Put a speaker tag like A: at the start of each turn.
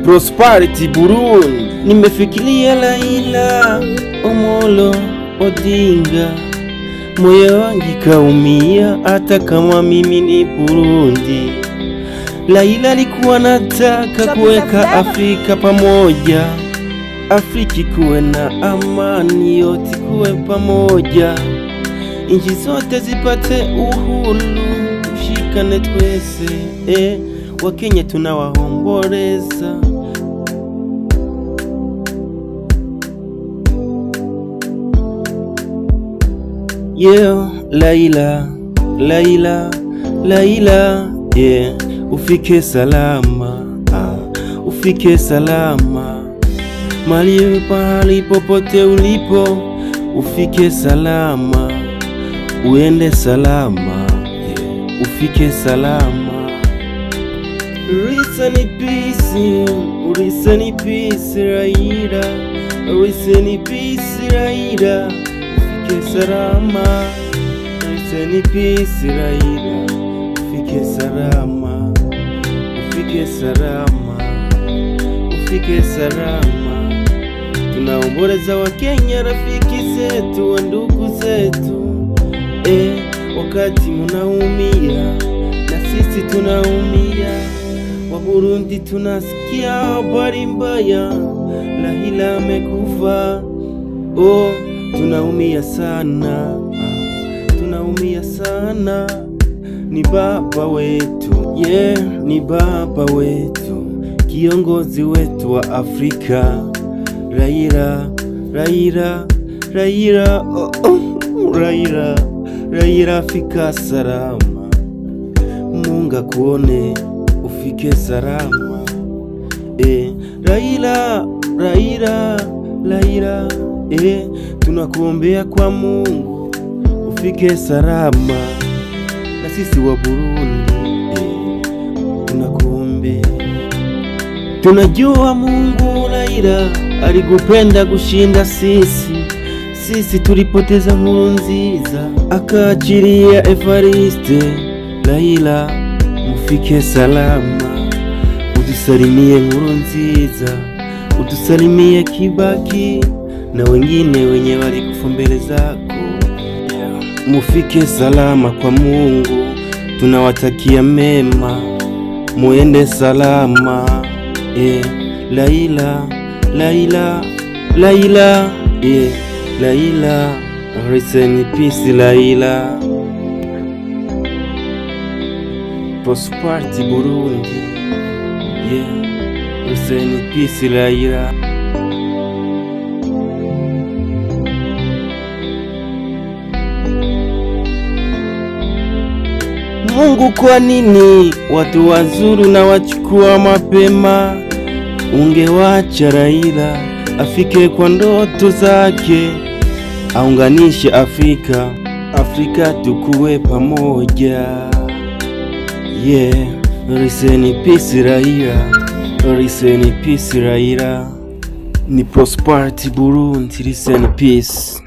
A: Prosperity Burundi. Nimefikiria Raila Amolo Odinga, moyo wangu kaumia hata kama mimi ni Burundi. Raila alikuwa anataka kuweka Afrika pamoja, Afrika kuwe na amani, yote kuwe pamoja, nchi zote zipate uhuru, tushikane twese, wa Kenya tunawaomboleza. Raila, ufike salama, ufike salama, mali pahali popote ulipo, ufike salama, uende salama, ufike salama. Rest in peace, Raila, rest in peace, Raila, ufike salama, rest in peace, Raila, ufike salama, ufike salama, ufike salama. Tunaomboleza wa Kenya, rafiki zetu, wa ndugu zetu, wakati munaumia na sisi tunaumia. Wa Burundi tunasikia habari mbaya, Raila amekufa, tunaumia sana, tunaumia sana. Ni baba wetu, ni baba wetu, kiongozi wetu wa Afrika. Raila, fika salama, Mungu akuone, ufike salama. Raila, tunakuombea kwa Mungu, ufike salama, na sisi wa Burundi, tunakuombea. Tunajua Mungu Raila alikupenda kushinda sisi tulipoteza Nkurunziza, akaachilia Evariste. Raila, mufike salama, utusalimie Nkurunziza, utusalimie Kibaki na wengine wenye walikufa mbele zako. Mufike salama kwa Mungu, tunawatakia mema, muende salama. Raila, rest in peace, Raila. Prosperity Burundi, rest in peace, Raila. Mungu, kwa nini watu wazuru na wachukua mapema? Ungewacha Raila afike kwa ndoto zake, aunganishe Afrika tukuwe pamoja. Rest in peace, Raila, rest in peace, Raila. Ni Prosperity Burundi, rest in peace.